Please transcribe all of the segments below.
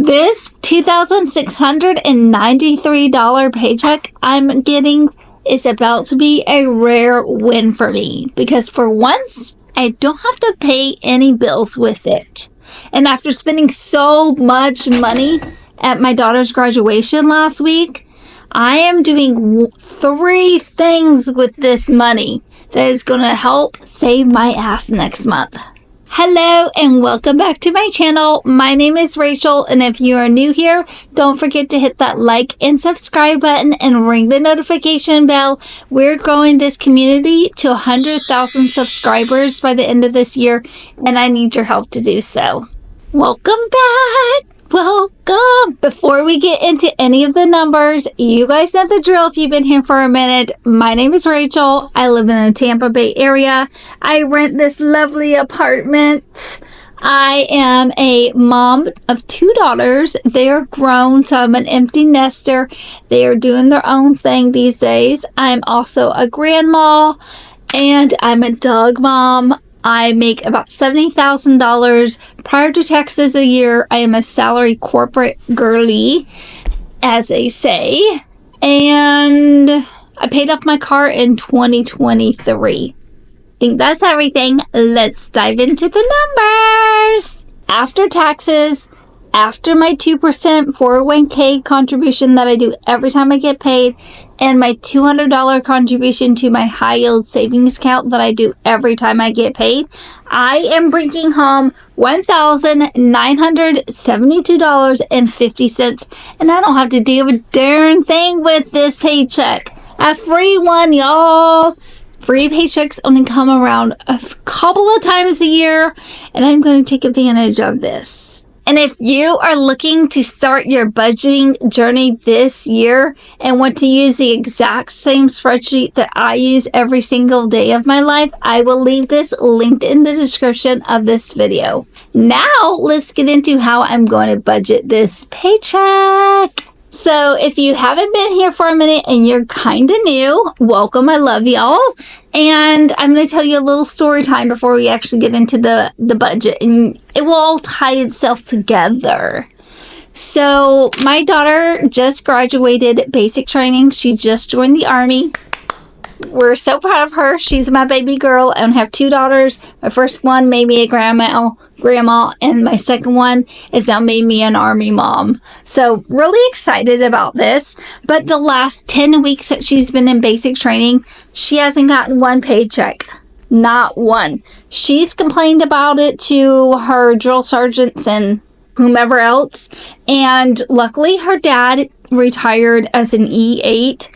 This $2,693 paycheck I'm getting is about to be a rare win for me because for once, I don't have to pay any bills with it. And after spending so much money at my daughter's graduation last week, I am doing 3 things with this money that is going to help save my ass next month. Hello and welcome back to my channel. My name is Rachel, and if you are new here, don't forget to hit that like and subscribe button and ring the notification bell. We're growing this community to 100,000 subscribers by the end of this year, and I need your help to do so. Welcome back. Welcome. Before we get into any of the numbers, you guys know the drill if you've been here for a minute. My name is Rachel. I live in the Tampa Bay area. I rent this lovely apartment. I am a mom of 2 daughters. They are grown, so I'm an empty nester. They are doing their own thing these days. I'm also a grandma, and I'm a dog mom. I make about $70,000 prior to taxes a year. I am a salary corporate girly, as they say. And I paid off my car in 2023. I think that's everything. Let's dive into the numbers. After taxes, after my 2% 401k contribution that I do every time I get paid, and my $200 contribution to my high yield savings account that I do every time I get paid, I am bringing home $1,972.50, and I don't have to do a darn thing with this paycheck. A free one, y'all. Free paychecks only come around a couple of times a year, and I'm going to take advantage of this. And if you are looking to start your budgeting journey this year and want to use the exact same spreadsheet that I use every single day of my life, I will leave this linked in the description of this video. Now, let's get into how I'm going to budget this paycheck. So if you haven't been here for a minute and you're kind of new, welcome. I love y'all. And I'm going to tell you a little story time before we actually get into the budget, and it will all tie itself together. So my daughter just graduated basic training. She just joined the Army. We're so proud of her. She's my baby girl. I have 2 daughters. My first one made me a grandma, and my second one is now made me an Army mom. So really excited about this. But the last 10 weeks that she's been in basic training, she hasn't gotten one paycheck. Not one. She's complained about it to her drill sergeants and whomever else. And luckily her dad retired as an E8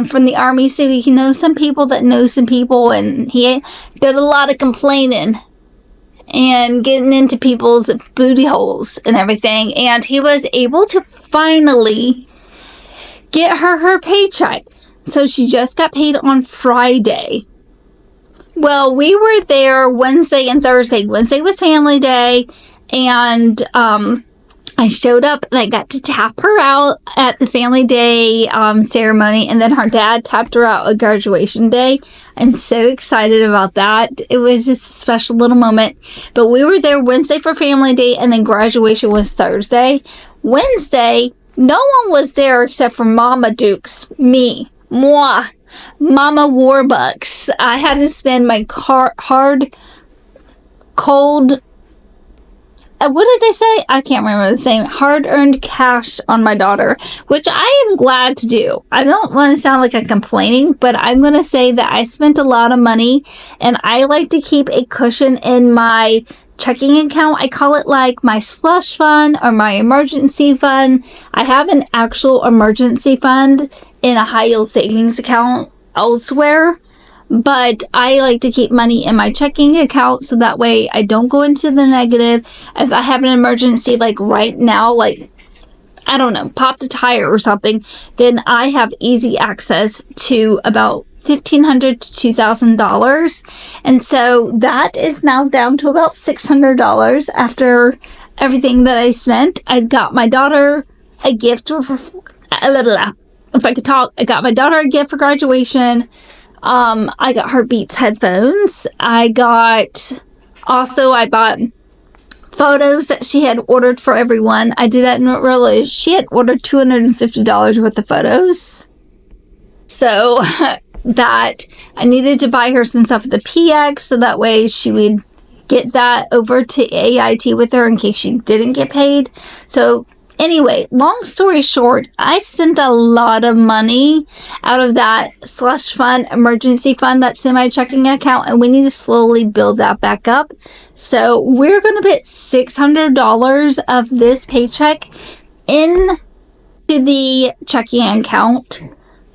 from the Army, so he knows some people that know some people, and he did a lot of complaining and getting into people's booty holes and everything, and he was able to finally get her paycheck. So she just got paid on Friday. Well, we were there Wednesday and Thursday. Wednesday was family day, and I showed up and I got to tap her out at the family day ceremony, and then her dad tapped her out at graduation day. I'm so excited about that. It was just a special little moment. But we were there Wednesday for family day, and then graduation was Thursday. Wednesday, no one was there except for Mama Dukes, me, moi, Mama Warbucks. I had to spend my what did they say? I can't remember the same. Hard-earned cash on my daughter, which I am glad to do. I don't want to sound like I'm complaining, but I'm going to say that I spent a lot of money, and I like to keep a cushion in my checking account. I call it like my slush fund or my emergency fund. I have an actual emergency fund in a high-yield savings account elsewhere. But I like to keep money in my checking account so that way I don't go into the negative. If I have an emergency like right now, like, I don't know, popped a tire or something, then I have easy access to about $1,500 to $2,000. And so that is now down to about $600 after everything that I spent. I got my daughter a gift for, if I could talk, I got my daughter a gift for graduation. I got her Beats headphones. I bought photos that she had ordered for everyone. I didn't realize she had ordered $250 worth of photos. So that I needed to buy her some stuff at the PX so that way she would get that over to AIT with her in case she didn't get paid. So anyway, long story short, I spent a lot of money out of that slush fund, emergency fund that's in my checking account, and we need to slowly build that back up. So we're going to put $600 of this paycheck into the checking account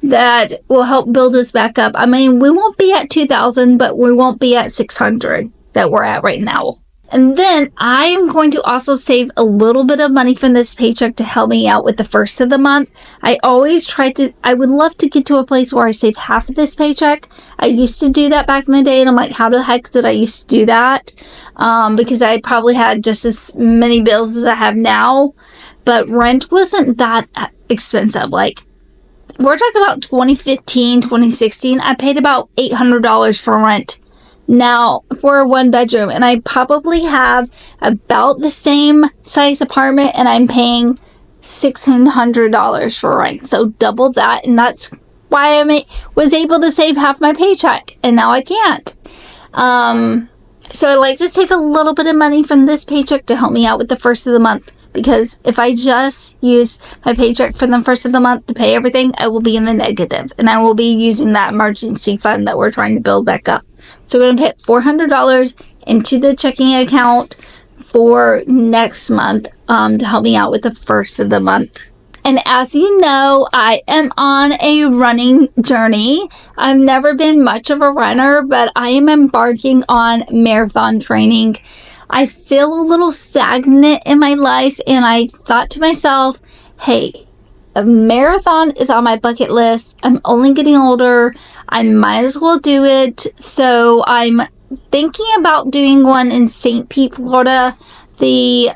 that will help build us back up. I mean, we won't be at 2,000, but we won't be at 600 that we're at right now. And then I'm going to also save a little bit of money from this paycheck to help me out with the first of the month. I would love to get to a place where I save half of this paycheck. I used to do that back in the day, and I'm like, how the heck did I used to do that? Because I probably had just as many bills as I have now, but rent wasn't that expensive. Like, we're talking about 2015, 2016, I paid about $800 for rent. Now, for a one bedroom, and I probably have about the same size apartment, and I'm paying $1,600 for rent. So double that, and that's why I was able to save half my paycheck, and now I can't. So I like to save a little bit of money from this paycheck to help me out with the first of the month, because if I just use my paycheck for the first of the month to pay everything, I will be in the negative, and I will be using that emergency fund that we're trying to build back up. So we're going to put $400 into the checking account for next month to help me out with the first of the month. And as you know, I am on a running journey. I've never been much of a runner, but I am embarking on marathon training. I feel a little stagnant in my life, and I thought to myself, hey, a marathon is on my bucket list. I'm only getting older. I might as well do it. So I'm thinking about doing one in St. Pete, Florida. I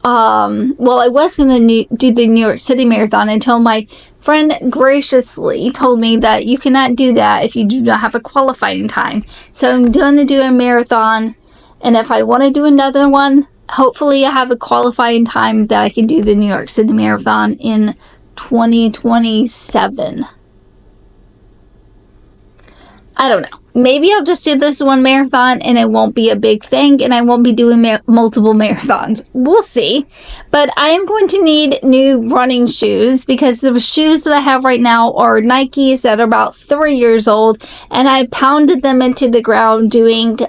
was going to do the New York City Marathon until my friend graciously told me that you cannot do that if you do not have a qualifying time. So I'm going to do a marathon. And if I want to do another one, hopefully I have a qualifying time that I can do the New York City Marathon in 2027. I don't know. Maybe I'll just do this one marathon and it won't be a big thing and I won't be doing multiple marathons. We'll see. But I am going to need new running shoes because the shoes that I have right now are Nikes that are about 3 years old, and I pounded them into the ground doing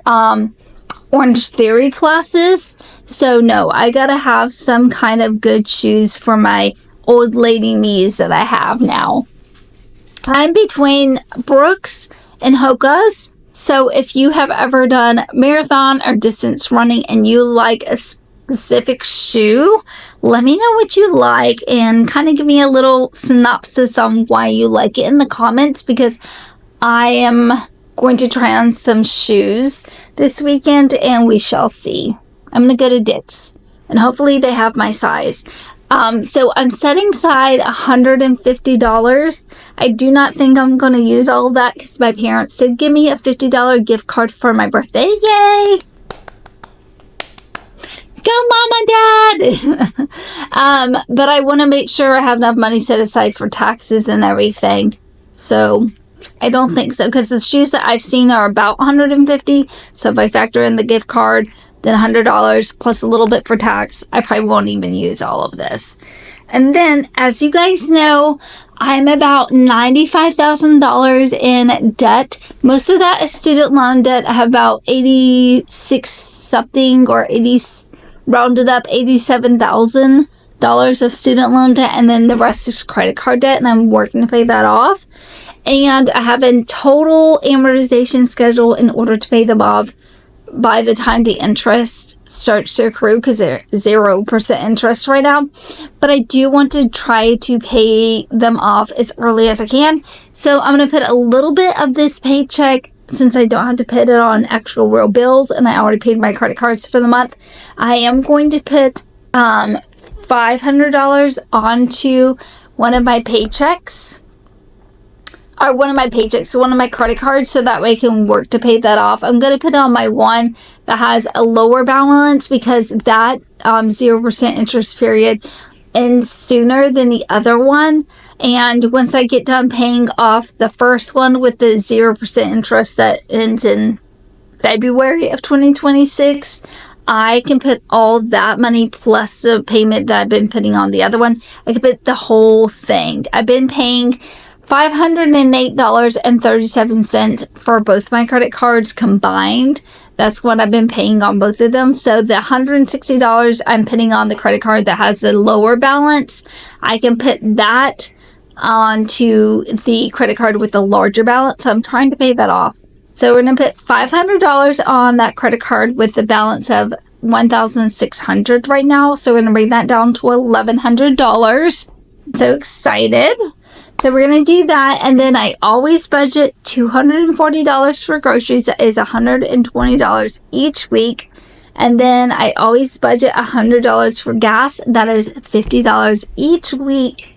Orange Theory classes. So no, I gotta have some kind of good shoes for my old lady knees that I have now. I'm between Brooks and Hoka's. So if you have ever done marathon or distance running and you like a specific shoe, let me know what you like and kind of give me a little synopsis on why you like it in the comments, because I am going to try on some shoes this weekend and we shall see. I'm going to go to Dick's and hopefully they have my size. So I'm setting aside $150. I do not think I'm going to use all of that because my parents did give me a $50 gift card for my birthday. Yay! Go Mom and Dad! But I want to make sure I have enough money set aside for taxes and everything. So I don't think so, because the shoes that I've seen are about $150. So if I factor in the gift card, then $100 plus a little bit for tax, I probably won't even use all of this. And then, as you guys know, I'm about $95,000 in debt. Most of that is student loan debt. I have about 86 something or 80, rounded up $87,000 of student loan debt, and then the rest is credit card debt, and I'm working to pay that off. And I have a total amortization schedule in order to pay them off by the time the interest starts to accrue, because they're 0% interest right now. But I do want to try to pay them off as early as I can. So I'm going to put a little bit of this paycheck, since I don't have to put it on actual real bills and I already paid my credit cards for the month. I am going to put $500 onto one of my paychecks. or one of my paychecks, one of my credit cards, so that way I can work to pay that off. I'm going to put it on my one that has a lower balance because that 0% interest period ends sooner than the other one. And once I get done paying off the first one with the 0% interest that ends in February of 2026, I can put all that money plus the payment that I've been putting on the other one. I can put the whole thing. I've been paying $508.37 for both my credit cards combined. That's what I've been paying on both of them. So the $160 I'm putting on the credit card that has the lower balance, I can put that onto the credit card with the larger balance. So I'm trying to pay that off. So we're going to put $500 on that credit card with the balance of $1,600 right now. So we're going to bring that down to $1,100. So excited. So we're going to do that. And then I always budget $240 for groceries. That is $120 each week. And then I always budget $100 for gas. That is $50 each week.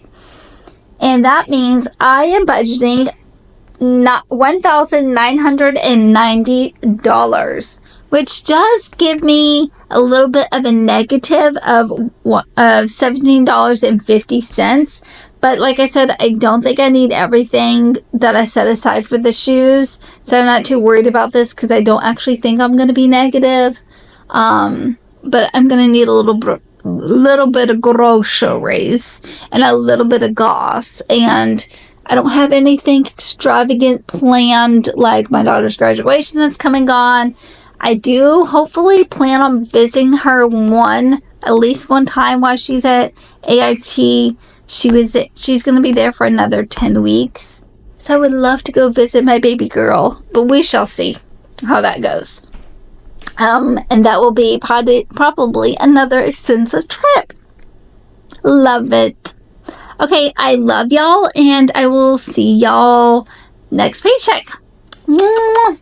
And that means I am budgeting $1,990, which does give me a little bit of a negative of $17.50. But like I said, I don't think I need everything that I set aside for the shoes. So I'm not too worried about this because I don't actually think I'm going to be negative. But I'm going to need a little bit of groceries and a little bit of gas. And I don't have anything extravagant planned like my daughter's graduation that's coming on. I do hopefully plan on visiting her at least one time while she's at AIT. She's going to be there for another 10 weeks. So I would love to go visit my baby girl, but we shall see how that goes. And that will be probably another extensive trip. Love it. Okay, I love y'all, and I will see y'all next paycheck. Mwah.